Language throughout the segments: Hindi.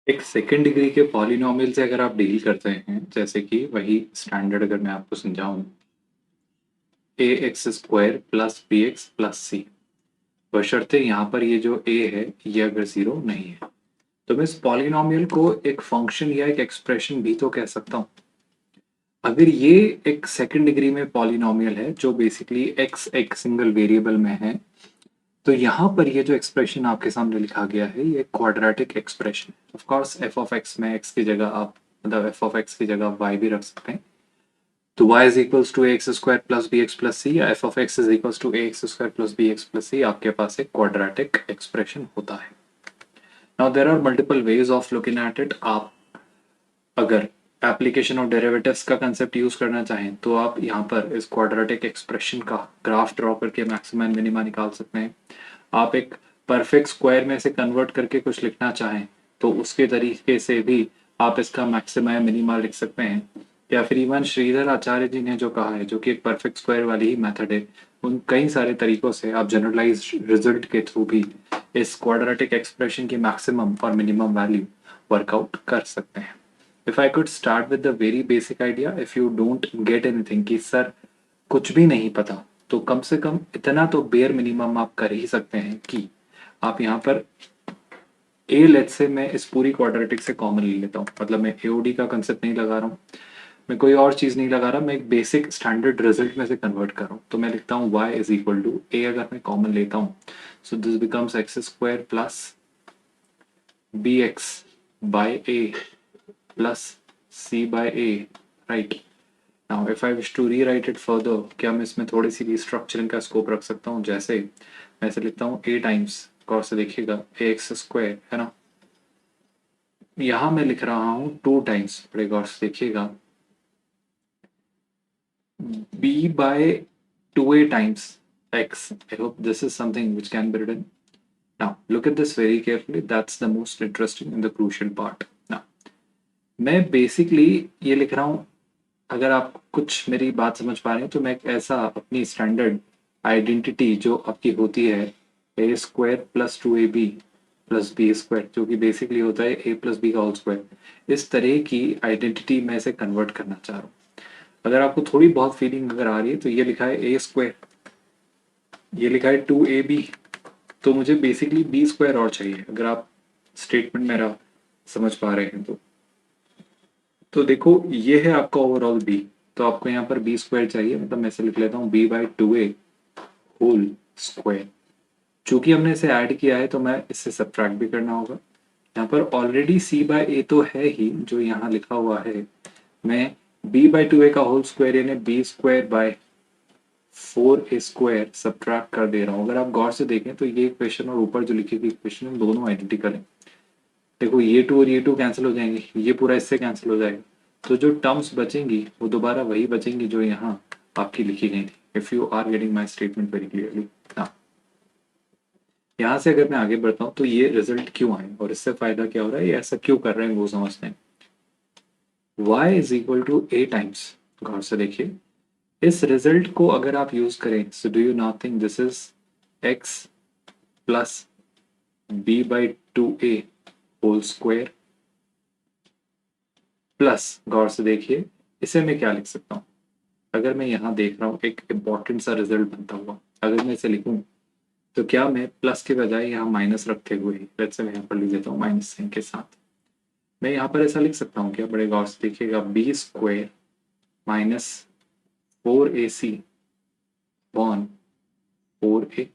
एक सेकंड डिग्री के पॉलिनोमियल से अगर आप डील करते हैं, जैसे कि वही स्टैंडर्ड अगर मैं आपको समझाऊं, A x square plus B x plus C, बशर्ते यहाँ पर ये जो ए है ये अगर जीरो नहीं है, तो मैं इस पॉलिनोमियल को एक फंक्शन या एक एक्सप्रेशन भी तो कह सकता हूँ। अगर ये एक सेकंड डिग्री में पॉलिनोमियल है जो बेसिकली एक्स एक सिंगल वेरिएबल में है, तो यहाँ पर ये जो एक्सप्रेशन आपके सामने लिखा गया है ये quadratic expression. Of course F of x में एक्स की जगह आप मतलब एफ ऑफ एक्स की जगह वाई भी रख सकते हैं, तो y is equals to A x square plus B x plus C या F of X is equals to A x square plus B x plus C, आपके पास एक क्वाड्रेटिक एक्सप्रेशन होता है। Now there are multiple ways of looking at it. आप अगर एप्लीकेशन ऑफ डेरिवेटिव्स का कंसेप्ट यूज करना चाहें तो आप यहाँ पर इस क्वाड्रेटिक एक्सप्रेशन का ग्राफ ड्रॉ करके मैक्सिमा एंड मिनिमा निकाल सकते हैं। आप एक परफेक्ट स्क्वायर में से कन्वर्ट करके कुछ लिखना चाहें तो उसके तरीके से भी आप इसका मैक्सिमा या मिनिमा लिख सकते हैं। या फिर इवन श्रीधर आचार्य जी ने जो कहा है, जो कि एक परफेक्ट स्क्वायर वाली ही मेथड है, उन कई सारे तरीकों से आप जनरलाइज रिजल्ट के थ्रू भी इस क्वाड्रेटिक एक्सप्रेशन की मैक्सिमम और मिनिमम वैल्यू वर्कआउट कर सकते हैं। If I could start with the very basic idea, if you don't get anything कि सर कुछ भी नहीं पता, तो कम से कम इतना तो बेयर मिनिमम आप कर ही सकते हैं कि आप यहाँ पर ए लेट से मैं इस पूरी क्वाड्रेटिक से कॉमन ले लेता हूँ, मतलब मैं एओडी का कंसेप्ट नहीं लगा रहा हूँ, मैं कोई और चीज नहीं लगा रहा, मैं एक बेसिक स्टैंडर्ड रिजल्ट में से कन्वर्ट कर रहा हूँ। तो मैं लिखता हूँ y is equal to a, अगर मैं कॉमन लेता हूँ so this becomes x square plus B x by a plus c by a, right. Now if I wish to rewrite it further, क्या मैं इसमें थोड़ी सी रिस्ट्रक्चरिंग का स्कोप रख सकता हूँ? जैसे मैं ऐसे लिखता हूँ ए टाइम्स, गौर से देखिएगा, ए एक्स स्क्वायर है ना, यहाँ मैं लिख रहा हूँ टू टाइम्स, बड़े गौर से देखिएगा, b by 2a times x. I hope this is something which can be written. Now, look at this very carefully. That's the most interesting and the crucial part. Now, मैं बेसिकली ये लिख रहा हूँ, अगर आप कुछ मेरी बात समझ पा रहे हैं तो मैं एक ऐसा अपनी स्टैंडर्ड आइडेंटिटी जो आपकी होती है A square plus two A B plus B square, जो कि बेसिकली होता है ए प्लस बी का होल स्क्वायर, इस तरह की आइडेंटिटी में से कन्वर्ट करना चाह रहा हूँ। अगर आपको थोड़ी बहुत फीलिंग अगर आ रही है तो ये लिखा है ए स्क्वायर, ये लिखा है टू ए बी, तो मुझे बेसिकली बी स्क्वायर और चाहिए, अगर आप स्टेटमेंट मेरा समझ पा रहे हैं तो देखो ये है आपका ओवरऑल बी, तो आपको यहाँ पर बी स्क्वायर चाहिए, मतलब मैं इसे लिख लेता हूँ b by two A whole square. चूंकि हमने इसे ऐड किया है तो मैं इससे सब्ट्रैक्ट भी करना होगा। यहाँ पर ऑलरेडी सी बाय ए तो है ही जो यहाँ लिखा हुआ है, मैं बी बाई टू ए का होल स्क्वायर यानी b square by four a square subtract कर दे रहा हूँ। अगर आप गौर से देखें तो ये इक्वेशन और ऊपर जो लिखी हुई इक्वेशन है दोनों आइडेंटिकल है। देखो ये टू और ये टू कैंसिल हो जाएंगे, ये पूरा इससे कैंसिल हो जाएगा, तो जो टर्म्स बचेंगी वो दोबारा वही बचेंगी जो यहाँ आपकी लिखी गई थी। If you are getting my statement very clearly. हाँ, यहाँ से अगर मैं आगे बढ़ता हूँ तो ये रिजल्ट क्यों आए और इससे फायदा क्या हो रहा है, ये ऐसा क्यों कर रहे हैं वो समझते हैं। y is equal to A times, गौर से देखिए, इस रिजल्ट को अगर आप यूज करें, so do you not think this is x plus B by two A whole square plus, गौर से देखिए इसे मैं क्या लिख सकता हूँ, अगर मैं यहाँ देख रहा हूँ एक इंपॉर्टेंट सा रिजल्ट बनता हुआ, अगर मैं इसे लिखूं तो क्या मैं प्लस के बजाय यहाँ माइनस रखते हुए, लेट्स से मैं यहाँ पर लिख देता हूँ माइनस साइन के साथ, मैं यहाँ पर ऐसा लिख सकता हूँ क्या? बड़े गौर से देखिएगा, B square minus four A C Bon four A.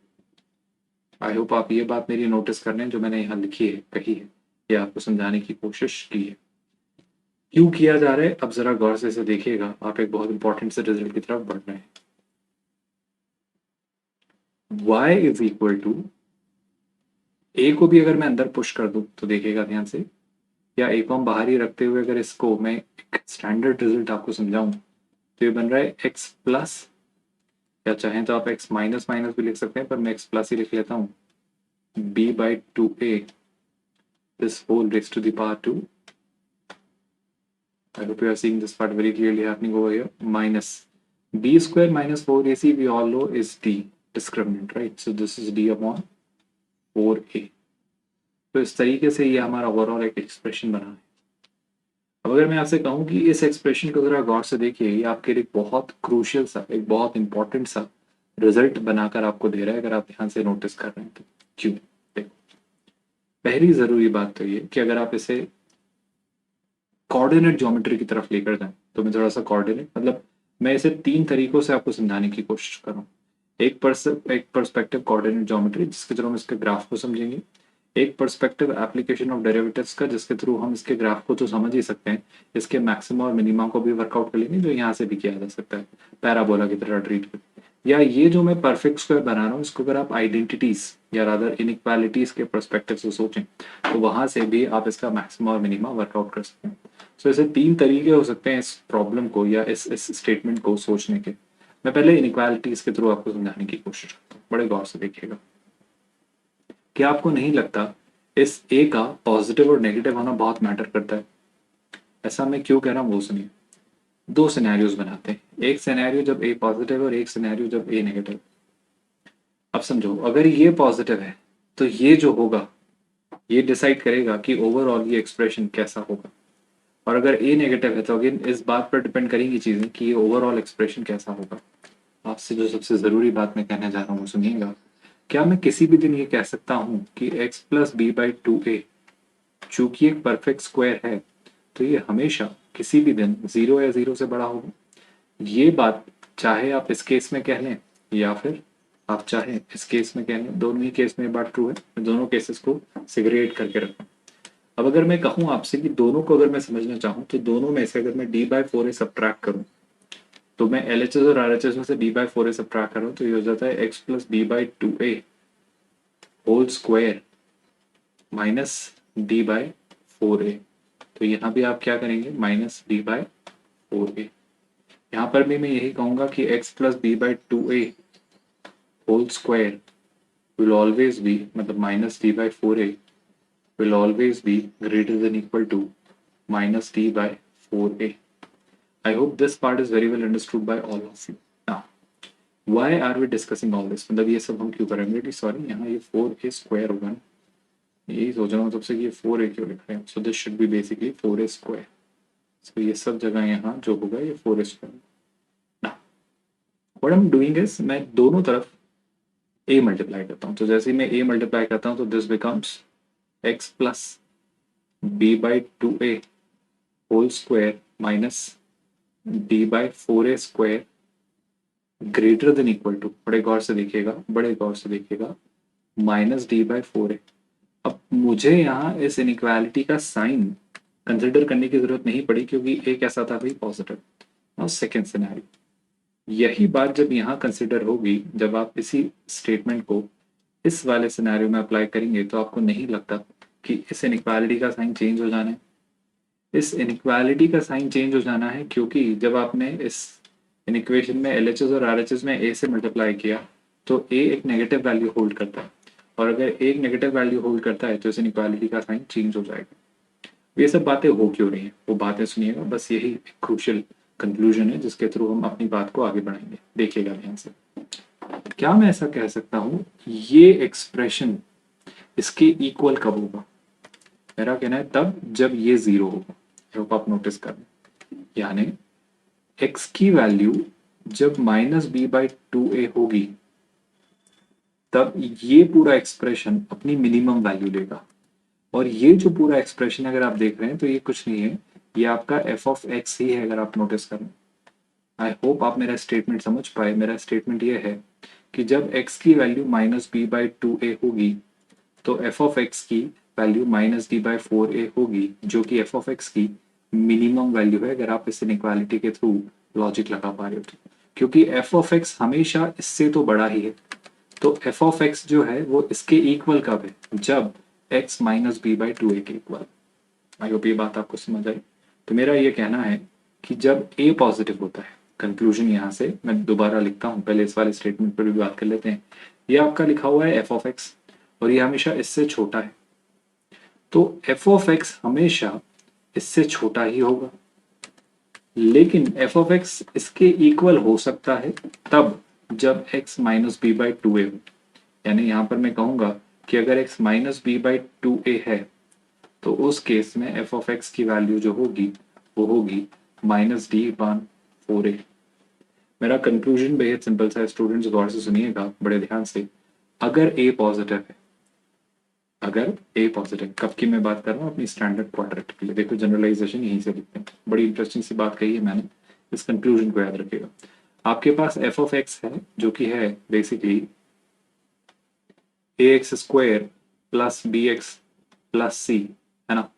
I hope आप ये बात मेरी नोटिस कर रहे हैं जो मैंने यहाँ लिखी है, कही है, या आपको समझाने की कोशिश की है। क्यों किया जा रहा है अब जरा गौर से इसे देखिएगा, आप एक बहुत इंपॉर्टेंट से रिजल्ट की तरफ बढ़ रहे हैं। y is equal to a को भी अगर मैं अंदर पुश कर दूं तो देखिएगा ध्यान से, या ए को हम बाहर ही रखते हुए अगर इसको मैं एक स्टैंडर्ड रिजल्ट आपको समझाऊं तो ये बन रहा है x प्लस, या चाहें तो आप x माइनस माइनस भी लिख सकते हैं पर मैं x प्लस ही लिख लेता हूँ, b by two A this whole raised to the power 2. I hope you are seeing this part very clearly happening over here. Minus b square minus 4ac we all know is d discriminant, right? So this is d upon 4a. तो इस तरीके से ये हमारा ओवरऑल एक एक्सप्रेशन बना है। अब अगर मैं आपसे कहूँ कि इस एक्सप्रेशन को ज़रा गौर से देखिए, ये आपके लिए बहुत क्रूशियल सा, एक बहुत इंपॉर्टेंट सा रिजल्ट बनाकर आपको दे रहा है, अगर आप ध्यान से नोटिस कर रहे हैं तो। क्यों? देखो, पहली ज़रूरी बात तो ये कि अगर आप इसे कोऑर्डिनेट ज्योमेट्री की तरफ लेकर जाएं, तो मैं थोड़ा सा कोऑर्डिनेट मतलब मैं इसे 3 तरीकों से आपको समझाने की कोशिश कर रहा हूँ। एक पर्सपेक्टिव कोऑर्डिनेट ज्योमेट्री, जिसके थ्रू हम इसके ग्राफ को समझेंगे। एक पर्सपेक्टिव एप्लीकेशन ऑफ डेरिवेटिव्स का, जिसके थ्रू हम इसके ग्राफ को तो समझ ही सकते हैं, इसके मैक्सिमा और मिनिमा को भी वर्कआउट कर लेंगे, जो यहाँ से भी किया जा सकता है, पैराबोला की तरह ट्रीट कर। या ये जो मैं परफेक्ट स्क्वायर बना रहा हूँ, इसको अगर आप आइडेंटिटीज या रादर इनइक्वालिटीज के पर्सपेक्टिव से सोचें, तो वहां से भी आप इसका मैक्सिमा और मिनिमा वर्कआउट कर सकते हैं। सो ऐसे 3 तरीके हो सकते हैं इस प्रॉब्लम को या इस स्टेटमेंट को सोचने के। मैं पहले इनइक्वालिटीज के थ्रू आपको समझाने की कोशिश करता हूँ, बड़े गौर से देखिएगा। क्या आपको नहीं लगता इस ए का पॉजिटिव और नेगेटिव होना बहुत मैटर करता है? ऐसा मैं क्यों कह रहा हूँ वो सुनिए। 2 सिनेरियोज बनाते हैं, एक सिनेरियो जब ए पॉजिटिव और एक सिनेरियो जब ए नेगेटिव। अब समझो, अगर ये पॉजिटिव है तो ये जो होगा ये डिसाइड करेगा कि ओवरऑल ये एक्सप्रेशन कैसा होगा, और अगर ए नेगेटिव है तो अगेन इस बात पर डिपेंड करेंगी चीजें कि ये ओवरऑल एक्सप्रेशन कैसा होगा। आपसे जो सबसे जरूरी बात मैं कहने जा रहा हूँ वो सुनिएगा। क्या मैं किसी भी दिन ये कह सकता हूँ कि x plus B by two A चूंकि एक परफेक्ट स्क्वायर है तो ये हमेशा किसी भी दिन 0 या 0 से बड़ा होगा? ये बात चाहे आप इस केस में कह लें या फिर आप चाहे इस केस में कह लें, दोनों ही केस में ये बात ट्रू है। मैं दोनों केसेस को सेग्रीगेट करके रखूं। अब अगर मैं कहूं आपसे कि दोनों को अगर मैं समझना चाहूं, तो दोनों में से अगर मैं D by four A subtract करूं, तो मैं एल एच एस और आर एच एस में से D by four A subtract करूं, तो ये हो जाता है X plus B by two A whole square minus D by four A. तो यहाँ भी आप क्या करेंगे, minus D by four A. यहाँ पर भी मैं यही कहूंगा कि x plus B by two A whole square will always be, मतलब minus D by four A will always be greater than equal to minus d by 4a. I hope this part is very well understood by all of you. Now, why are we discussing all this? मतलब ये सब हम क्यों करेंगे? सॉरी, यहाँ ये 4a स्क्वायर होगा ना, यही सोच रहा हूँ तब से कि ये 4a क्यों लिख रहे हैं। So this should be basically 4a square. So ये सब जगह यहाँ जो होगा ये 4a स्क्वायर। ना what I am doing is, मैं दोनों तरफ a मल्टीप्लाई करता हूँ। तो जैसे ही मैं a मल्टीप्लाई करता हूँ तो this becomes x plus b by two A whole square minus d by four a square greater than equal to, बड़े गौर से देखिएगा, बड़े गौर से देखिएगा, minus D by four a. अब मुझे यहाँ इस इनइक्वालिटी का साइन कंसिडर करने की जरूरत नहीं पड़ी, क्योंकि ए कैसा था भाई, पॉजिटिव। नाउ सेकंड सिनेरियो, यही बात जब यहाँ कंसिडर होगी, जब आप इसी स्टेटमेंट को इस वाले सिनेरियो में अप्लाई करेंगे, तो आपको नहीं लगता कि इस इनइक्वालिटी का साइन चेंज हो जाना है? इस इनइक्वालिटी का साइन चेंज हो जाना है क्योंकि जब आपने इस इन इक्वेशन में एल और आर में ए से मल्टीप्लाई किया, तो ए एक नेगेटिव वैल्यू होल्ड करता है, और अगर ए एक नेगेटिव वैल्यू होल्ड करता है तो इस इनइक्वालिटी का साइन चेंज हो जाएगा। ये सब बातें हो क्यों रही हैं, वो बातें सुनिएगा, बस यही क्रूशियल कंक्लूजन है जिसके थ्रू हम अपनी बात को आगे बढ़ाएंगे। देखिएगा ध्यान से। क्या मैं ऐसा कह सकता हूं, ये एक्सप्रेशन इसके इक्वल कब होगा? मेरा कहना है तब जब ये 0 होगा। आई होप आप नोटिस कर रहे हैं। यानी x की वैल्यू जब minus B by two A होगी, तब ये पूरा एक्सप्रेशन अपनी मिनिमम वैल्यू लेगा। और ये जो पूरा एक्सप्रेशन अगर आप देख रहे हैं तो ये कुछ नहीं है, ये आपका एफ ऑफ एक्स ही है, अगर आप नोटिस करें। आई होप आप मेरा स्टेटमेंट समझ पाए। मेरा स्टेटमेंट ये है कि जब x की value minus B by two A होगी, तो एफ ऑफ एक्स की value minus D by four A होगी, जो कि एफ ऑफ एक्स की मिनिमम वैल्यू है, अगर आप इस इनइक्वालिटी के थ्रू लॉजिक लगा पा रहे हो तो। क्योंकि एफ ऑफ एक्स हमेशा इससे तो बड़ा ही है, तो एफ ऑफ एक्स जो है वो इसके इक्वल कब है, जब X minus B by two A के इक्वल। आई होप ये बात आपको समझ आई। तो मेरा ये कहना है कि जब ए पॉजिटिव होता है, कंक्लूजन यहाँ से मैं दोबारा लिखता हूँ, पहले इस वाले स्टेटमेंट पर भी बात कर लेते हैं। ये आपका लिखा हुआ है एफ ऑफ एक्स, और ये हमेशा इससे छोटा है, तो एफ ऑफ एक्स हमेशा इससे छोटा ही होगा। लेकिन एफ ऑफ एक्स इसके इक्वल हो सकता है तब जब x minus B by two A हो। यानी यहां पर मैं कहूंगा कि अगर x minus B by two A है तो उस केस में एफ ऑफ एक्स की वैल्यू जो होगी वो होगी minus D by four A. मेरा कंक्लूजन बेहद सिंपल सा है, स्टूडेंट्स गौर से सुनिएगा बड़े ध्यान से। अगर ए पॉजिटिव है, अगर ए पॉजिटिव, कब की मैं बात कर रहा हूँ, अपनी स्टैंडर्ड क्वाड्रेट के लिए। देखो जनरलाइजेशन यहीं से लिखते हैं, बड़ी इंटरेस्टिंग सी बात कही है मैंने, इस कंक्लूजन को याद रखिएगा। आपके पास एफ ऑफ एक्स है जो कि है basically a x square plus B x plus c, है ना।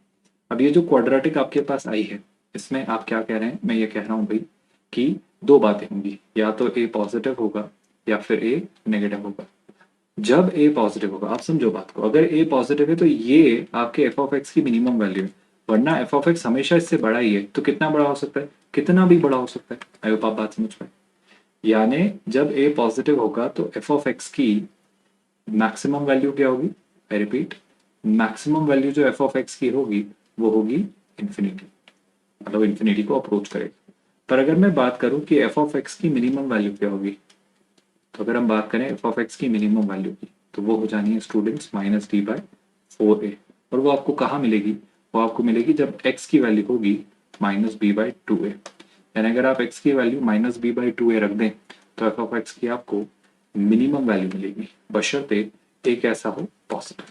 अब ये जो क्वाड्रेटिक आपके पास आई है, इसमें आप क्या कह रहे हैं, मैं ये कह रहा हूं भाई कि दो बातें होंगी, या तो ए पॉजिटिव होगा या फिर ए नेगेटिव होगा। जब ए पॉजिटिव होगा, आप समझो बात को, अगर ए पॉजिटिव है तो ये आपके एफ ऑफ एक्स की मिनिमम वैल्यू है, वरना एफ ऑफ एक्स हमेशा इससे बड़ा ही है, तो कितना बड़ा हो सकता है, कितना भी बड़ा हो सकता है। आई होप आप बात समझ पाए। यानी जब ए पॉजिटिव होगा तो एफ ऑफ एक्स की मैक्सिमम वैल्यू क्या होगी, आई रिपीट, मैक्सिमम वैल्यू जो एफ ऑफ एक्स की होगी वो होगी इन्फिनिटी, मतलब इन्फिनिटी को अप्रोच करेगा। पर अगर मैं बात करूं कि एफ ऑफ एक्स की मिनिमम वैल्यू क्या होगी, तो अगर हम बात करें एफ ऑफ एक्स की मिनिमम वैल्यू की, तो वो हो जानी है students minus D by four a. और वो आपको कहाँ मिलेगी, वो आपको मिलेगी जब एक्स की वैल्यू होगी minus B by two a. यानी अगर आप एक्स की value minus B by two a रख दें तो एफ ऑफ एक्स की आपको मिनिमम वैल्यू मिलेगी, बशर्ते ए कैसा हो, पॉजिटिव।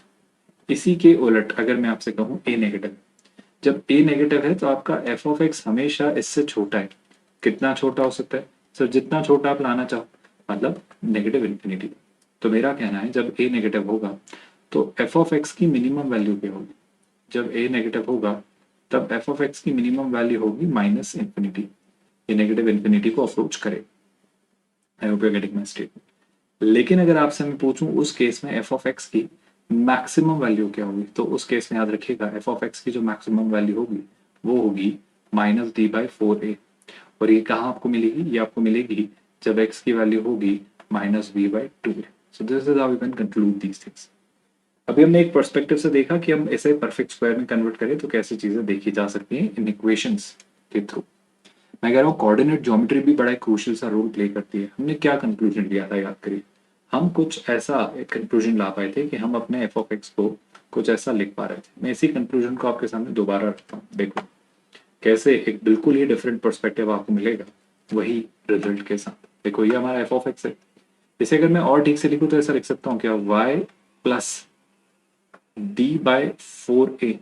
इसी के उलट अगर मैं आपसे कहूं ए नेगेटिव, जब ए नेगेटिव है तो आपका एफ ऑफ एक्स हमेशा इससे छोटा है। कितना छोटा हो सकता है सर, जितना छोटा आप लाना चाहो, मतलब नेगेटिव इन्फिनिटी। तो मेरा कहना है जब ए नेगेटिव होगा तो एफ ऑफ एक्स की मिनिमम वैल्यू क्या होगी, जब ए नेगेटिव होगा तब एफ ऑफ एक्स की मिनिमम वैल्यू होगी माइनस इन्फिनिटी। ये नेगेटिव इन्फिनिटी को अप्रोच करे। I hope you are getting my statement. लेकिन अगर आपसे मैं पूछूं उस केस में एफ ऑफ एक्स की मैक्सिमम वैल्यू क्या होगी, तो उस केस में याद रखिएगा एफ ऑफ एक्स की जो मैक्सिमम वैल्यू होगी वो होगी minus D by four a. और ये कहाँ आपको मिलेगी, ये आपको मिलेगी जब एक्स की वैल्यू होगी minus B by two a. So this is how we can conclude these things. अभी हमने एक पर्सपेक्टिव से देखा कि हम इसे परफेक्ट स्क्वायर में कन्वर्ट करें तो कैसी चीजें देखी जा सकती हैं इन इक्वेशंस के थ्रू। मैं कह रहा हूँ कोऑर्डिनेट ज्योमेट्री भी बड़ा क्रूशियल सा रोल प्ले करती है। हमने क्या कंक्लूजन लिया था, याद करिए। हम कुछ ऐसा एक कंक्लूजन ला पाए थे कि हम अपने एफ ऑफ एक्स को कुछ ऐसा लिख पा रहे थे। मैं इसी कंक्लूजन को आपके सामने दोबारा रखता हूँ। देखो कैसे एक बिल्कुल ही डिफरेंट पर्सपेक्टिव आपको मिलेगा वही रिजल्ट के साथ। देखो ये हमारा एफ ऑफ एक्स है, इसे अगर मैं और ठीक से लिखूं तो ऐसा लिख सकता हूँ क्या, y plus d by four a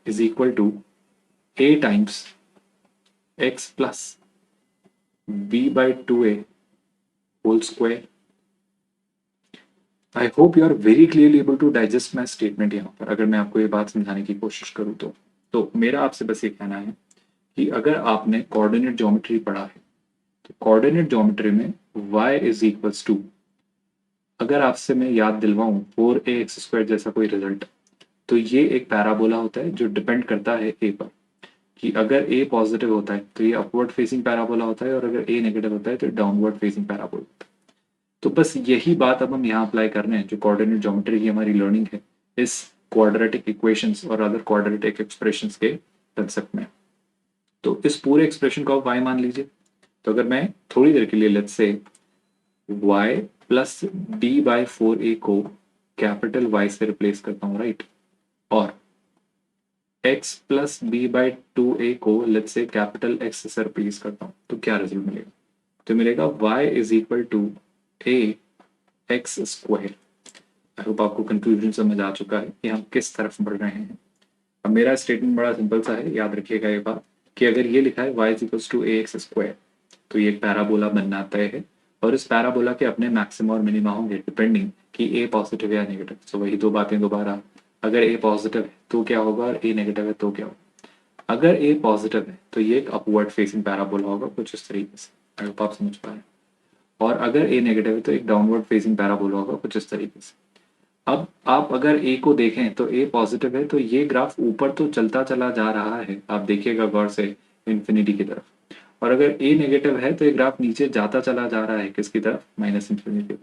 is equal to A times x plus b by two A whole square. I hope you are very clearly able to digest my statement यहाँ पर, अगर मैं आपको ये बात समझाने की कोशिश करूँ तो मेरा आपसे बस ये कहना है कि अगर आपने कोऑर्डिनेट ज्योमेट्री पढ़ा है तो कोऑर्डिनेट ज्योमेट्री में y इज इक्वल्स टू, अगर आपसे मैं याद दिलवाऊं फोर ए एक्स स्क्वायर जैसा कोई रिजल्ट, तो ये एक पैराबोला होता है जो डिपेंड करता है ए पर, कि अगर ए पॉजिटिव होता है तो ये अपवर्ड फेसिंग पैराबोला होता है और अगर ए नेगेटिव होता है तो डाउनवर्ड फेसिंग पैराबोला होता है। तो बस यही बात अब हम यहाँ अप्लाई कर रहे हैं जो कोऑर्डिनेट ज्योमेट्री की हमारी लर्निंग है इस क्वाड्रेटिक इक्वेशंस और अदर क्वाड्रेटिक एक्सप्रेशंस के कंसेप्ट में। तो इस पूरे एक्सप्रेशन को आप y मान लीजिए। तो अगर मैं थोड़ी देर के लिए let's say y plus d by four a को कैपिटल Y से रिप्लेस करता हूँ, राइट, और x plus B by two a को लेट्स से कैपिटल X से रिप्लेस करता हूँ, तो क्या रिजल्ट मिलेगा, तो मिलेगा y is equal to A x square. I hope आपको कंक्लूजन समझ आ चुका है कि हम किस तरफ बढ़ रहे हैं। अब मेरा स्टेटमेंट बड़ा सिंपल सा है, याद रखिएगा ये बात कि अगर ये लिखा है y is equal to A x square तो ये एक पैराबोला बनना तय है, और इस पैराबोला के अपने मैक्सिमा और मिनिमा होंगे डिपेंडिंग कि ए पॉजिटिव या नेगेटिव। सो वही दो बातें दोबारा, अगर ए पॉजिटिव है तो क्या होगा और ए नेगेटिव है तो क्या होगा। अगर ए पॉजिटिव है तो ये एक अपवर्ड फेसिंग पैराबोला होगा कुछ इस तरीके से, आई होप आप समझ पा रहे हैं, और अगर ए नेगेटिव है तो एक डाउनवर्ड फेसिंग पैराबोला होगा कुछ इस तरीके से। अब आप अगर ए को देखें तो ए पॉजिटिव है तो ये ग्राफ ऊपर तो चलता चला जा रहा है, आप देखिएगा गौर से, इन्फिनिटी की तरफ। और अगर ए नेगेटिव है तो ये ग्राफ नीचे जाता चला जा रहा है किसकी तरफ, माइनस इन्फिनिटी।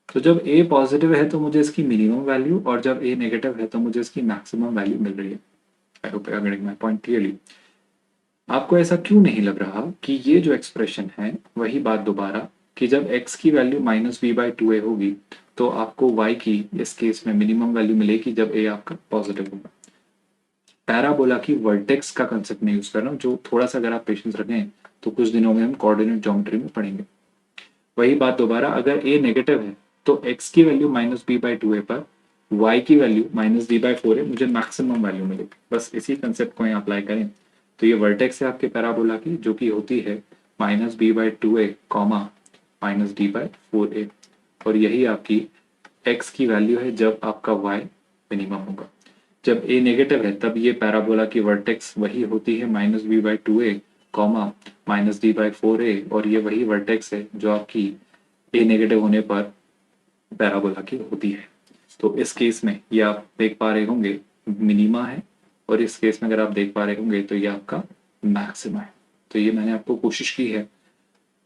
तो जब ए पॉजिटिव है तो मुझे इसकी मिनिमम वैल्यू, और जब ए नेगेटिव है तो मुझे इसकी मैक्सिमम वैल्यू मिल रही है। I hope you are getting my point clearly. आपको ऐसा क्यों नहीं लग रहा कि ये जो एक्सप्रेशन है वही बात दोबारा कि जब x की वैल्यू -b/2a होगी तो आपको y की इस केस में मिनिमम वैल्यू मिलेगी जब a आपका पॉजिटिव होगा। पैराबोला की वर्टेक्स का कंसेप्ट में यूज कर रहा हूँ, जो थोड़ा सा अगर आप पेशेंस रखें तो कुछ दिनों में हम कोऑर्डिनेट ज्योमेट्री में पढ़ेंगे। वही बात दोबारा, अगर a नेगेटिव है तो x की वैल्यू -b/2a पर y की वैल्यू -d/4a मुझे मैक्सिमम वैल्यू मिलेगी। बस इसी कंसेप्ट को यहाँ अप्लाई करें तो ये वर्टेक्स है आपके पैराबोला की, जो कि होती है -b/2a कॉमा -d/4a, और यही आपकी x की वैल्यू है जब आपका y मिनिमम होगा। जब a नेगेटिव है तब ये पैराबोला की वर्टेक्स वही होती है -b/2a कॉमा -d/4a, और ये वही वर्टेक्स है जो आपकी a नेगेटिव होने पर पैराबोला की होती है। तो इस केस में ये आप देख पा रहे होंगे मिनिमा है, और इस केस में अगर आप देख पा रहे होंगे तो ये आपका मैक्सिमा है। तो ये मैंने आपको कोशिश की है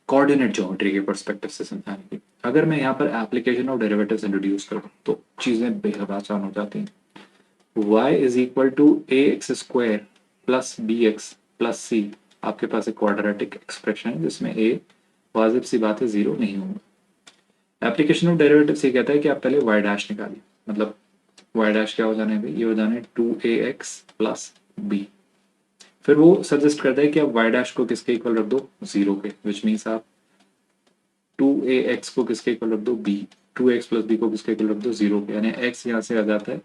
कोऑर्डिनेट ज्योमेट्री के पर्सपेक्टिव से समझाने की। अगर मैं यहाँ पर एप्लीकेशन ऑफ डेरिवेटिव्स इंट्रोड्यूस करूँ तो चीजें बेहद आसान हो जाती हैं। y is equal to ax² plus bx plus c, आपके पास एक क्वाड्रेटिक एक्सप्रेशन है जिसमें a वाजिब सी बात है जीरो नहीं होगा। एप्लीकेशन ऑफ डेरिवेटिव्स ये कहता है कि आप पहले y डैश निकालिए, मतलब y डैश क्या हो जाना है भाई, ये हो जाना है 2ax प्लस b। फिर वो सजेस्ट करता है कि आप y डैश को किसके इक्वल रख दो, जीरो के, विच मीन्स आप 2ax को किसके इक्वल रख दो, b, 2x प्लस b को किसके इक्वल रख दो, जीरो के, यानी x यहाँ से आ जाता है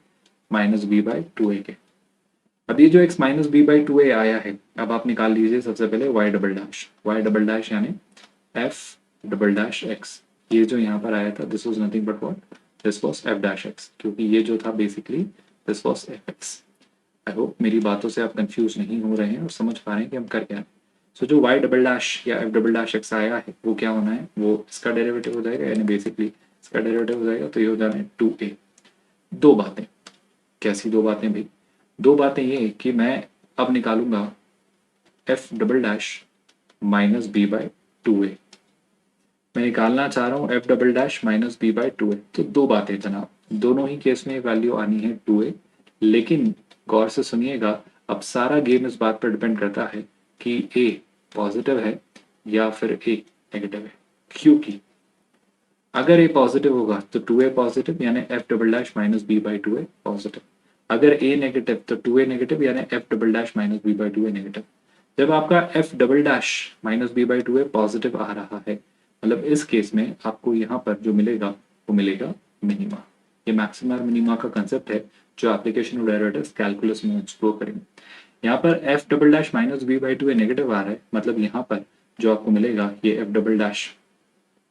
-b/2a के। अब ये जो x -b/2a आया है, अब आप निकाल लीजिए सबसे पहले y डबल डैश यानी f डबल डैश x। ये जो यहाँ पर आया था this was nothing but what, this was f dash x, क्योंकि ये जो था basically this was fx। I hope मेरी बातों से आप कंफ्यूज नहीं हो रहे हैं और समझ पा रहे हैं कि हम कर क्या रहे हैं। सो जो y डबल डैश या f डबल डैश x आया है वो क्या होना है, वो इसका डेरिवेटिव हो जाएगा, यानी बेसिकली इसका डेरिवेटिव हो जाएगा, तो ये हो जाना है 2a। दो बातें, कैसी दो बातें भाई, दो बातें ये कि मैं अब निकालूंगा f डबल डैश -b/2a, मैं निकालना चाह रहा हूँ f डबल डैश -b/2a। तो दो बातें जनाब, दोनों ही केस में वैल्यू आनी है 2a, लेकिन गौर से सुनिएगा, अब सारा गेम इस बात पर डिपेंड करता है कि a पॉजिटिव है या फिर a नेगेटिव है, क्योंकि अगर a पॉजिटिव होगा तो 2a पॉजिटिव यानी f double dash -b/2a positive, अगर a नेगेटिव तो 2a नेगेटिव यानी f double dash -b/2a negative. जब आपका f double dash -b/2a positive आ रहा है, मतलब इस केस में आपको यहाँ पर जो मिलेगा वो मिलेगा मिनिमा। ये मैक्सिमा और मिनिमा का कंसेप्ट है जो एप्लीकेशन ऑफ डेरिवेटिव्स कैलकुलस में एक्सप्लोर करेंगे। यहाँ पर f double dash -b/2a negative आ रहा है, मतलब यहाँ पर जो आपको मिलेगा ये f डबल डैश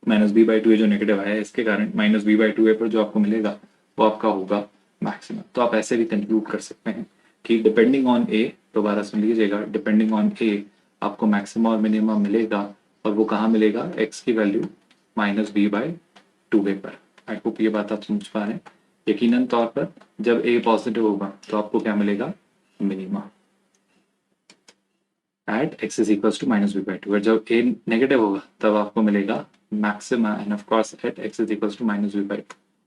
-b/2a जो नेगेटिव आया है, इसके कारण -b/2a पर जो आपको मिलेगा वो आपका होगा मैक्सिमम। तो आप ऐसे भी कंक्लूड कर सकते हैं कि डिपेंडिंग ऑन a, दोबारा सुन लीजिएगा, डिपेंडिंग ऑन a आपको मैक्सिमम और मिनिमम मिलेगा, और वो कहाँ मिलेगा, x की वैल्यू -b/2a पर। आई होप ये बात आप समझ पा रहे हैं। यकीनन तौर पर जब a पॉजिटिव होगा तो आपको क्या मिलेगा, minima at x is equal to -b/2, और जब a नेगेटिव होगा तब आपको मिलेगा maxima and of course at x is equal to -b/2।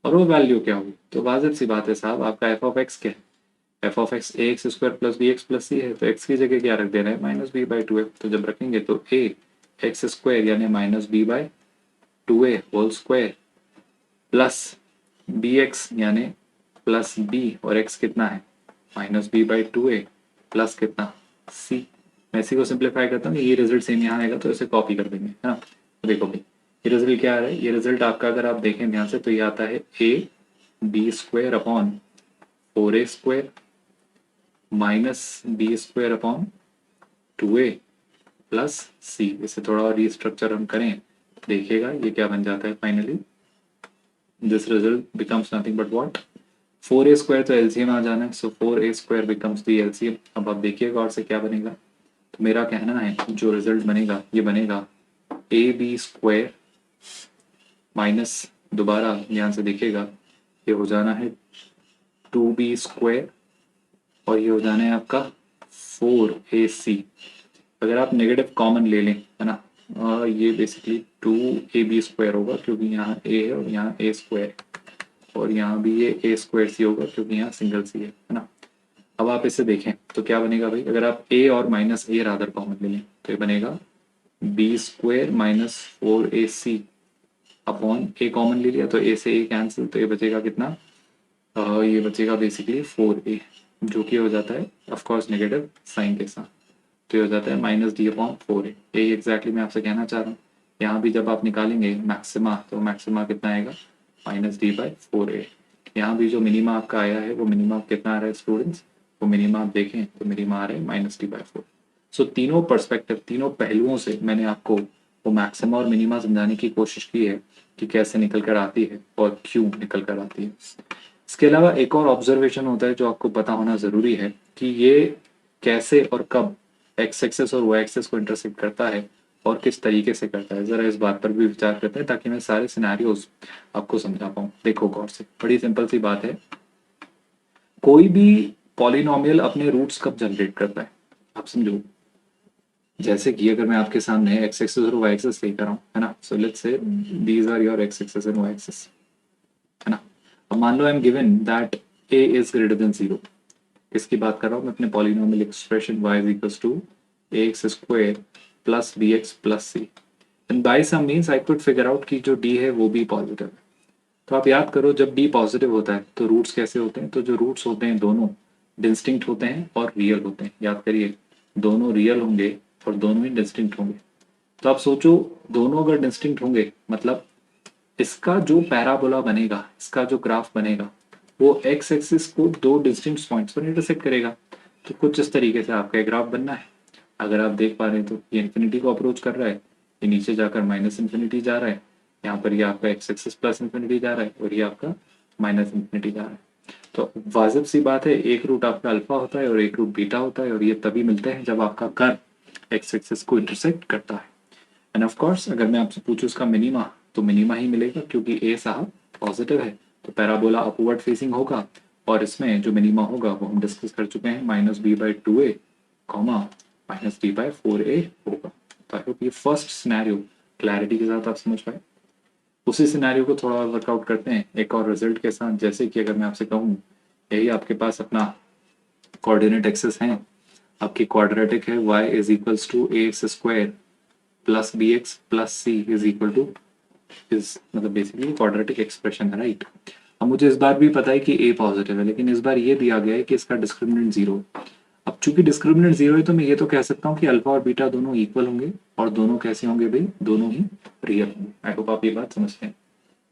और वो वैल्यू क्या होगी, तो वाजिब सी बात है साहब, आपका f ऑफ x क्या है, f of x ax² plus bx plus c है, तो x की जगह क्या रख देना है, -b/2a। तो जब रखेंगे तो a x² यानी -b/2a whole square plus bx यानी प्लस b, और x कितना है -b/2a प्लस कितना c। मैं इसी को सिंप्लीफाई करता हूँ, ये रिजल्ट सेम यहाँ आएगा तो इसे कॉपी कर देंगे, है ना। तो देखो भाई ये रिजल्ट क्या आ रहा है, ये रिजल्ट आपका अगर आप देखें ध्यान से तो ये आता है ab² upon 4a² -b² upon 2a plus c। इसे थोड़ा और रिस्ट्रक्चर हम करें, देखिएगा ये क्या बन जाता है finally, this result becomes nothing but what, 4a² तो एलसीएम आ जाना है, सो 4a² बिकम्स द एलसीएम। अब आप देखिएगा और से क्या बनेगा, तो मेरा कहना है जो रिजल्ट बनेगा ये बनेगा ab² माइनस, दोबारा ध्यान से देखिएगा, ये हो जाना है 2b² और ये हो जाना है आपका 4ac। अगर आप नेगेटिव कॉमन ले लें, है ना, ये बेसिकली 2ab² होगा क्योंकि यहाँ a है और यहाँ a² है, और यहाँ भी ये a² c होगा क्योंकि यहाँ सिंगल c है ना। अब आप इसे देखें तो क्या बनेगा भाई, अगर आप a और -a रादर कॉमन ले लें तो ये बनेगा b² -4ac अपॉन ए कॉमन ले लिया तो ए से ए कैंसिल, तो ये बचेगा कितना, ये बचेगा बेसिकली 4a, जो कि हो जाता है ऑफकोर्स नेगेटिव साइन के साथ, तो ये हो जाता है माइनस डी अपॉन 4a। यही एग्जैक्टली मैं आपसे कहना चाह रहा हूँ। यहाँ भी जब आप निकालेंगे मैक्सिमा, तो मैक्सिमा कितना आएगा, माइनस डी बाई 4a। यहाँ भी जो मिनिमा आपका आया है वो मिनिमा कितना आ रहा है स्टूडेंट्स, वो मिनिमा आप देखें तो मिनिमा आ रहा है माइनस डी बाई 4। सो तीनों पर्सपेक्टिव, तीनों पहलुओं से मैंने आपको वो मैक्सिमा और मिनिमा समझाने की कोशिश की है कि कैसे निकल कर आती है और क्यों निकल कर आती है। इसके अलावा एक और ऑब्जर्वेशन होता है जो आपको पता होना जरूरी है कि ये कैसे और कब एक्स एक्सेस और वाई एक्सेस को इंटरसेक्ट करता है और किस तरीके से करता है। जरा इस बात पर भी विचार करते हैं ताकि मैं सारे सिनेरियोज आपको समझा पाऊं। देखो गौर से, बड़ी सिंपल सी बात है, कोई भी पॉलिनोमियल अपने रूट्स कब जनरेट करता है, आप समझो। जैसे कि अगर मैं आपके सामने एक्स एक्सेस और वाई एक्सेस लेकर आऊं, है ना, so let's say these are your x axis and y axis, है ना। अब मान लो I am given that a is greater than 0। किसकी बात कर रहा हूँ मैं, अपने polynomial expression y is equals to A x square plus B x plus c, and by some means I could figure out कि जो d है वो भी पॉजिटिव है। तो आप याद करो, जब d पॉजिटिव होता है तो रूट्स कैसे होते हैं, तो जो रूट्स होते हैं दोनों डिस्टिंक्ट होते हैं और रियल होते हैं। याद करिए, दोनों रियल होंगे और दोनों ही डिस्टिंक्ट होंगे। तो आप सोचो, दोनों अगर डिस्टिंक्ट होंगे मतलब इसका जो पैराबोला बनेगा, इसका जो ग्राफ बनेगा, वो एक्स एक्सिस को दो डिस्टिंक्ट पॉइंट्स पर इंटरसेक्ट करेगा। तो कुछ इस तरीके से आपका ग्राफ बनना है। अगर आप देख पा रहे हैं तो ये इन्फिनिटी को अप्रोच कर रहा है, ये नीचे जाकर माइनस इन्फिनिटी जा रहा है, यहाँ पर ये आपका एक्स एक्सिस प्लस इन्फिनिटी जा रहा है और ये आपका माइनस इन्फिनिटी जा रहा है। तो वाजिब सी बात है, एक रूट आपका अल्फा होता है और एक रूट बीटा होता है, और ये तभी मिलते हैं जब आपका कर्व एक्स एक्सिस को इंटरसेक्ट करता है। एंड ऑफ कोर्स अगर मैं आपसे पूछूं इसका मिनिमा, तो मिनिमा ही मिलेगा क्योंकि ए साहब पॉजिटिव है, तो पैराबोला अपवर्ड फेसिंग होगा, और इसमें जो मिनिमा होगा वो हम डिस्कस कर चुके हैं, minus B by 2a comma minus B by 4a होगा। तो आई होप ये फर्स्ट सिनेरियो क्लैरिटी के साथ आप समझ पाए। उसी सिनेरियो को थोड़ा वर्कआउट करते हैं एक और रिजल्ट के साथ। जैसे कि अगर मैं आपसे कहूँ, यही आपके पास अपना कोऑर्डिनेट एक्सिस है, आपकी क्वाड्रेटिक है y is equals to A x square plus B x plus c is equal to is, मतलब बेसिकली क्वाड्रेटिक एक्सप्रेशन है, राइट। अब मुझे इस बार भी पता है कि ए पॉजिटिव है, लेकिन इस बार ये दिया गया है कि इसका डिस्क्रिमिनेंट 0। अब चूंकि डिस्क्रिमिनेंट 0 है तो मैं ये तो कह सकता हूँ कि अल्फा और बीटा दोनों इक्वल होंगे, और दोनों कैसे होंगे भाई, दोनों ही रियल होंगे। आई होप आप ये बात समझते हैं।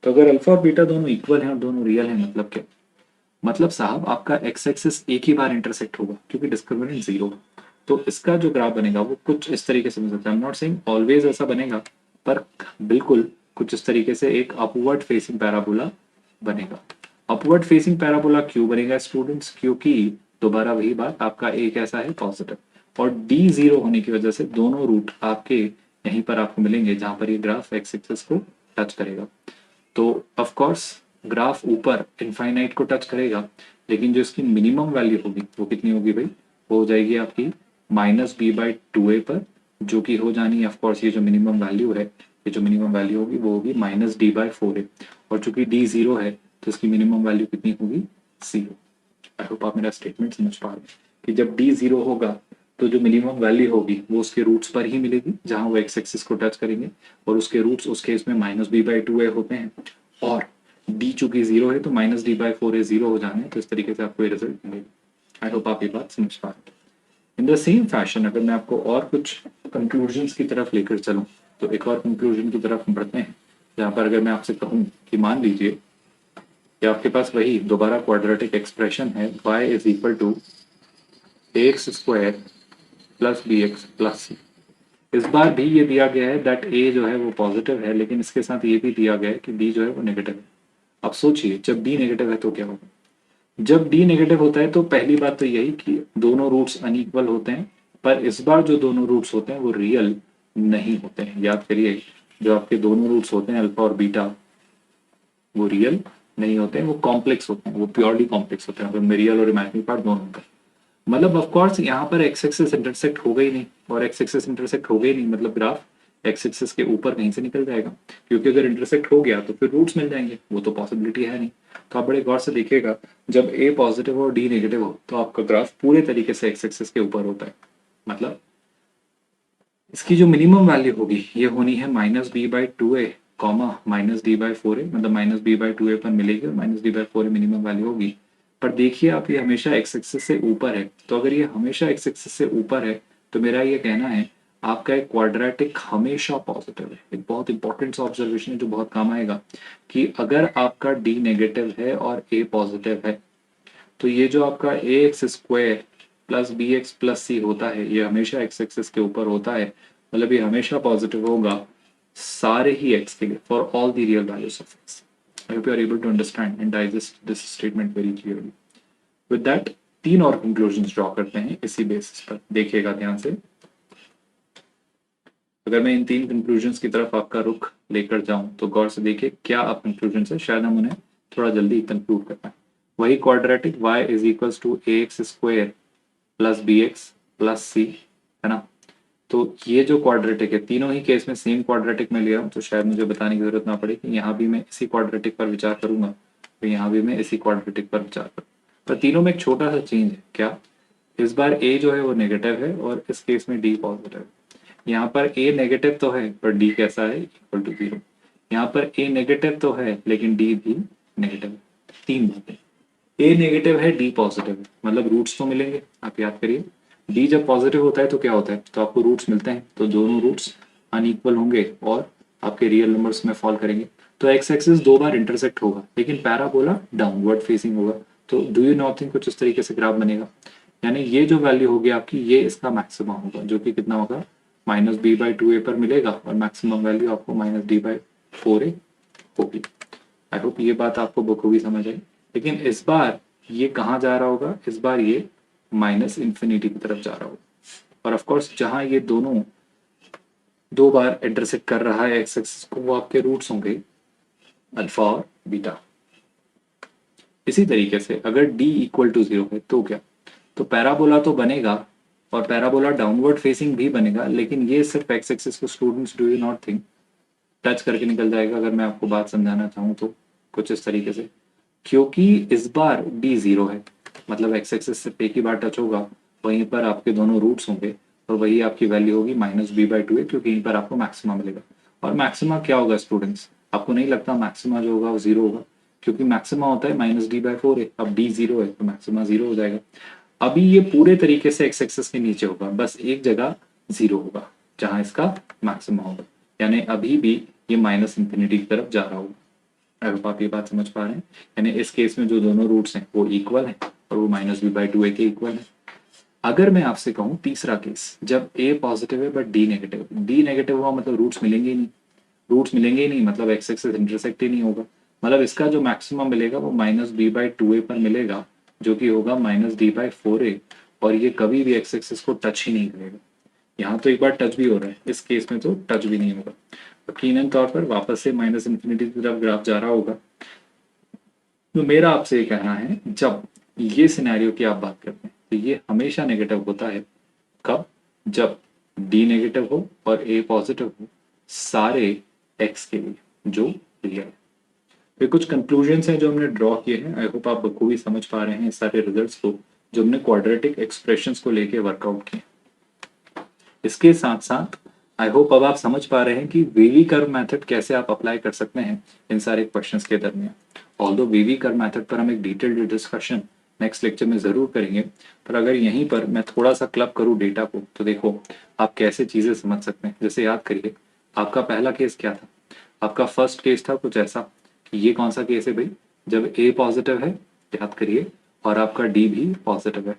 तो अगर अल्फा और बीटा दोनों इक्वल हैं और दोनों रियल हैं, मतलब क्या, मतलब साहब आपका एक्स एक्सिस एक ही बार इंटरसेक्ट होगा क्योंकि डिस्क्रिमिनेंट 0। तो इसका जो ग्राफ बनेगा वो कुछ इस तरीके से बन सकता है। I am not saying always ऐसा बनेगा, पर बिल्कुल कुछ इस तरीके से एक अपवर्ड फेसिंग पैराबोला बनेगा। अपवर्ड फेसिंग पैराबोला क्यों बनेगा स्टूडेंट्स, क्योंकि दोबारा वही बात, आपका ए कैसा है, पॉजिटिव, और डी 0 होने की वजह से दोनों रूट आपके यहीं पर आपको मिलेंगे जहां पर ये ग्राफ एक्स एक्सिस को टच करेगा। तो ऑफ कोर्स ग्राफ ऊपर इनफाइनाइट को टच करेगा, लेकिन जो इसकी मिनिमम वैल्यू होगी वो कितनी होगी भाई, वो हो जाएगी आपकी माइनस बी बाई 2a पर, जो कि हो जानी है ऑफकोर्स ये जो मिनिमम वैल्यू है, ये जो मिनिमम वैल्यू होगी वो होगी माइनस डी बाई 4a, और चूंकि डी 0 है तो इसकी मिनिमम वैल्यू कितनी होगी, 0। आई होप आप मेरा स्टेटमेंट समझ पा रहे हैं कि जब डी 0 होगा तो जो मिनिमम वैल्यू होगी वो उसके रूट्स पर ही मिलेगी जहां वो एक्स एक्सिस को टच करेंगे, और उसके रूट्स उस केस में माइनस बी बाई 2a होते हैं, और डी चूंकि 0 है तो माइनस डी बाई 4a 0 हो जाना है। तो इस तरीके से आपको ये रिजल्ट मिलेगा। आई होप आप ये बात समझ पा रहे हैं। इन द सेम फैशन अगर मैं आपको और कुछ कंक्लूजन्स की तरफ लेकर चलूं, तो एक और कंक्लूजन की तरफ बढ़ते हैं, जहां पर अगर मैं आपसे कहूं कि मान लीजिए कि आपके पास वही दोबारा क्वाड्रेटिक एक्सप्रेशन है, y is equal to A x square plus B x plus c. इस बार भी ये दिया गया है दैट a जो है वो पॉजिटिव है, लेकिन इसके साथ ये भी दिया गया है कि b जो है वो नेगेटिव है। अब सोचिए, जब b नेगेटिव है तो क्या होगा, जब d नेगेटिव होता है तो पहली बात तो यही कि दोनों रूट्स अनइक्वल होते हैं, पर इस बार जो दोनों रूट्स होते हैं वो रियल नहीं होते हैं। याद करिए, जो आपके दोनों रूट्स होते हैं अल्फा और बीटा, वो रियल नहीं होते हैं, वो कॉम्प्लेक्स होते हैं, वो प्योरली कॉम्प्लेक्स होते हैं, मतलब रियल और इमेजिनरी पार्ट दोनों होते हैं। मतलब ऑफ कोर्स यहाँ पर एक्स एक्सिस इंटरसेक्ट हो गई नहीं, और एक्स एक्सिस इंटरसेक्ट हो गई नहीं मतलब ग्राफ एक्स एक्सिस के ऊपर कहीं से निकल जाएगा, क्योंकि अगर इंटरसेक्ट हो गया तो फिर रूट्स मिल जाएंगे, वो तो पॉसिबिलिटी है नहीं। तो आप बड़े गौर से देखिएगा, जब ए पॉजिटिव हो और डी नेगेटिव हो तो आपका ग्राफ पूरे तरीके से एक्स एक्सिस के ऊपर होता है। मतलब इसकी जो मिनिमम वैल्यू होगी ये होनी है minus B by 2a comma minus D by four a, मतलब minus B by two a पर मिलेगी और minus D by four a minimum value होगी। पर देखिए आप, ये हमेशा एक्स एक्सिस से ऊपर है, तो अगर ये हमेशा एक्स एक्सिस से ऊपर है तो मेरा ये कहना है आपका एक क्वाड्रेटिक हमेशा पॉजिटिव है। एक बहुत इंपॉर्टेंट सा ऑब्जर्वेशन है जो बहुत काम आएगा, कि अगर आपका डी नेगेटिव है और ए पॉजिटिव है तो ये जो आपका a x square plus B x plus c होता है ये हमेशा एक्स एक्सिस के ऊपर होता है, मतलब ये हमेशा पॉजिटिव होगा सारे ही एक्स के लिए, for all the real values of x. I hope you are able to understand and digest this statement very clearly. With that तीन और कंक्लूजन्स ड्रॉ करते हैं इसी बेसिस पर, देखिएगा ध्यान से। अगर मैं इन तीन कंक्लूजन्स की तरफ आपका रुख लेकर जाऊं तो गौर से देखिए क्या आप कंक्लूजन से शायद हम उन्हें थोड़ा जल्दी कंक्लूड कर पाए। वही quadratic y is equals to A x square plus B x plus c, है ना। तो ये जो क्वाड्रेटिक है, तीनों ही केस में सेम क्वाड्रेटिक में लिया हूं, तो शायद मुझे बताने की जरूरत ना पड़े कि यहाँ भी मैं इसी क्वाड्रेटिक पर विचार करूंगा, तो यहाँ भी मैं इसी क्वाड्रेटिक पर विचार करूँ। पर तीनों में एक छोटा सा चेंज है, क्या? इस बार a जो है वो नेगेटिव है और इस केस में d पॉजिटिव है। यहाँ पर a नेगेटिव तो है पर d कैसा है? Equal to 0। यहाँ पर a नेगेटिव तो है लेकिन d भी नेगेटिव है। तीन बातें, a नेगेटिव है, d पॉजिटिव है, मतलब रूट्स तो मिलेंगे। आप याद करिए, d जब पॉजिटिव होता है तो क्या होता है? तो आपको रूट्स मिलते हैं, तो दोनों रूट्स अनइक्वल होंगे और आपके रियल नंबर्स में फॉल करेंगे। तो एक्स एक्सिस दो बार इंटरसेक्ट होगा लेकिन पैराबोला डाउनवर्ड फेसिंग होगा। तो डू यू नॉट थिंक कुछ इस तरीके से ग्राफ बनेगा, यानी ये जो वैल्यू होगी आपकी ये इसका मैक्सिमम होगा, जो कि कितना होगा? Minus B by two a पर मिलेगा और मैक्सिमम वैल्यू आपको minus D by four A होगी। आई होप ये बात आपको बखूबी समझ आई। लेकिन इस बार ये कहाँ जा रहा होगा? इस बार ये माइनस इंफिनिटी की तरफ जा रहा होगा। और ऑफकोर्स जहां ये दोनों दो बार इंटरसेक्ट कर रहा है एक्स एक्सिस को, वो आपके रूट्स होंगे अल्फा और बीटा। इसी तरीके से अगर d इक्वल टू 0 है तो क्या? तो पैराबोला तो बनेगा और पैराबोला डाउनवर्ड फेसिंग भी बनेगा, लेकिन ये सिर्फ एक्स एक्सिस को students do you not think touch करके निकल जाएगा। अगर मैं आपको बात समझाना चाहूँ तो कुछ इस तरीके से, क्योंकि इस बार d 0 है, मतलब एक्स एक्सिस से एक ही बार टच होगा, वहीं पर आपके दोनों रूट्स होंगे और वही आपकी वैल्यू होगी माइनस बी बाई टू ए, क्योंकि यहीं पर आपको मैक्सिमा मिलेगा। और मैक्सिमा क्या होगा स्टूडेंट्स? आपको नहीं लगता मैक्सिमा जो होगा वो 0 होगा? क्योंकि मैक्सिमा होता है माइनस डी बाई फोर है, अब d 0 है तो मैक्सिमा 0 हो जाएगा। अभी ये पूरे तरीके से एक्स एक्सिस के नीचे होगा, बस एक जगह 0 होगा जहां इसका मैक्सिमा होगा, यानी अभी भी ये माइनस इंफिनिटी की तरफ जा रहा होगा। आई होप आप ये बात समझ पा रहे हैं। यानी इस केस में जो दोनों रूट्स हैं वो इक्वल हैं और वो minus B by two A के इक्वल है। अगर मैं आपसे कहूँ तीसरा केस, जब a पॉजिटिव है but d negative, d negative हुआ मतलब रूट्स मिलेंगे ही नहीं, रूट्स मिलेंगे ही नहीं मतलब एक्स एक्सिस इंटरसेक्ट ही नहीं होगा, मतलब इसका जो मैक्सिमम मिलेगा वो minus B by two a पर मिलेगा, जो कि होगा minus D by four a, और ये कभी भी एक्स एक्सिस को टच ही नहीं करेगा। यहाँ तो एक बार टच भी हो रहा है, इस केस में तो टच भी नहीं होगा। यकीनन तौर पर वापस से माइनस इंफिनिटी की तरफ ग्राफ जा रहा होगा। तो मेरा आपसे ये कहना है, जब ये सिनेरियो की आप बात करते हैं तो ये हमेशा नेगेटिव होता है। कब? जब d नेगेटिव हो और a पॉजिटिव हो सारे x के लिए जो रियल है। ये कुछ कंक्लूजन्स हैं जो हमने ड्रॉ किए हैं। आई होप आप बखूबी समझ पा रहे हैं इस सारे रिजल्ट्स को जो हमने क्वाड्रेटिक एक्सप्रेशंस को लेके वर्कआउट किए। इसके साथ साथ आई होप अब आप समझ पा रहे हैं कि वेवी कर्व मेथड कैसे आप अप्लाई कर सकते हैं इन सारे क्वेश्चंस के दरमियान। ऑल्दो वेवी कर्व मेथड पर हम एक डिटेल्ड डिस्कशन नेक्स्ट लेक्चर में जरूर करेंगे, पर अगर यहीं पर मैं थोड़ा सा क्लब करूं डेटा को तो देखो आप कैसे चीजें समझ सकते हैं। जैसे याद करिए, आपका पहला केस क्या था? आपका फर्स्ट केस था कुछ ऐसा कि ये कौन सा केस है भाई? जब a पॉजिटिव है, याद करिए, और आपका d भी पॉजिटिव है,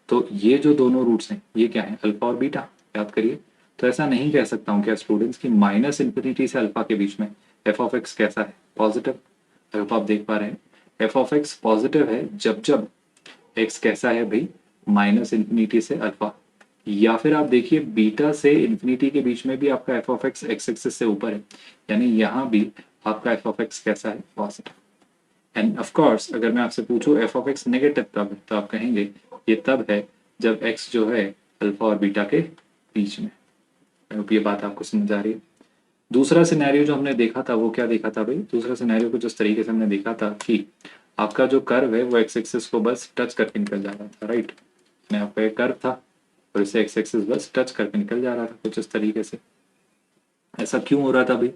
तो ये जो दोनों रूट्स हैं ये क्या है? अल्फा और बीटा, याद करिए। तो ऐसा नहीं कह सकता हूँ क्या स्टूडेंट्स की माइनस इंफिनिटी से अल्फा के बीच में एफ ऑफ एक्स कैसा है? पॉजिटिव। आई होप आप देख पा रहे हैं, एफ ऑफ एक्स पॉजिटिव है जब जब एक्स कैसा है भाई? माइनस इंफिनिटी से अल्फा। या फिर आप देखिए बीटा से इंफिनिटी के बीच में भी आपका F of x x axis से ऊपर है, यानी यहाँ भी आपका एफ ऑफ एक्स कैसा है? पॉजिटिव। एंड ऑफ कोर्स अगर मैं आपसे पूछूं एफ ऑफ एक्स नेगेटिव तब है, तो आप कहेंगे ये तब है जब एक्स जो है अल्फा और बीटा के बीच में। ये बात आपको समझ आ रही है। दूसरा सिनेरियो जो हमने देखा था वो क्या देखा था भाई? दूसरा सिनेरियो कुछ इस तरीके से हमने देखा था कि आपका जो कर्व है वो एक्स एक्सिस को बस टच करके निकल जा रहा था, राइट। आपका एक कर्व था और इसे एक्स एक्सिस बस टच करके निकल जा रहा था कुछ इस तरीके से। ऐसा क्यों हो रहा था भाई?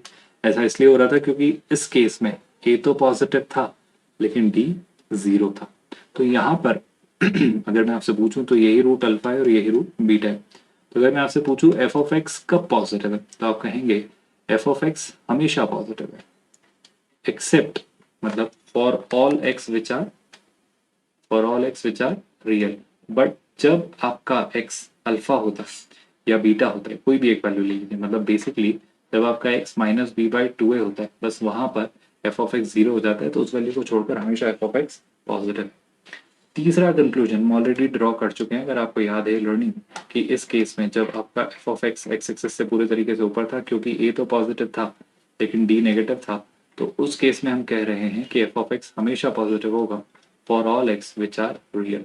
ऐसा इसलिए हो रहा था क्योंकि इस केस में ए तो पॉजिटिव था लेकिन डी 0 था। तो यहाँ पर अगर मैं आपसे पूछूं तो यही रूट अल्फा है और यही रूट बीटा है। तो अगर मैं आपसे पूछूं एफ ऑफ एक्स कब पॉजिटिव है तो आप कहेंगे एफ ऑफ एक्स हमेशा पॉजिटिव है, एक्सेप्ट मतलब for all x which are real. But जब आपका एक्स अल्फा होता है या बीटा होता है, कोई भी एक वैल्यू ले लीजिए, मतलब बेसिकली जब आपका x minus B by two a होता है, बस वहां पर एफ ऑफ एक्स 0 हो जाता है, तो उस वैल्यू को छोड़कर हमेशा एफ ऑफ एक्स पॉजिटिव है। तीसरा कंक्लूजन हम ऑलरेडी ड्रॉ कर चुके हैं, अगर आपको याद है लर्निंग, कि इस केस में जब आपका F of x x axis से पूरे तरीके से ऊपर था, क्योंकि ए तो पॉजिटिव था लेकिन डी नेगेटिव था, तो उस केस में हम कह रहे हैं कि एफ ऑफ एक्स हमेशा पॉजिटिव होगा for all x which are real.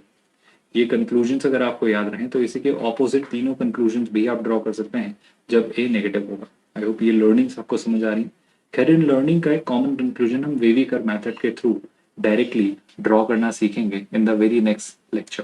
ये कंक्लूजन्स अगर आपको याद रहें तो इसी के ऑपोजिट तीनों कंक्लूजन्स भी आप ड्रॉ कर सकते हैं जब ए नेगेटिव होगा। आई होप ये लर्निंग्स आपको समझ आ रही हैं। खैर इन लर्निंग का एक कॉमन कंक्लूजन हम वेवी कर मेथड के थ्रू डायरेक्टली ड्रॉ करना सीखेंगे in the very next lecture.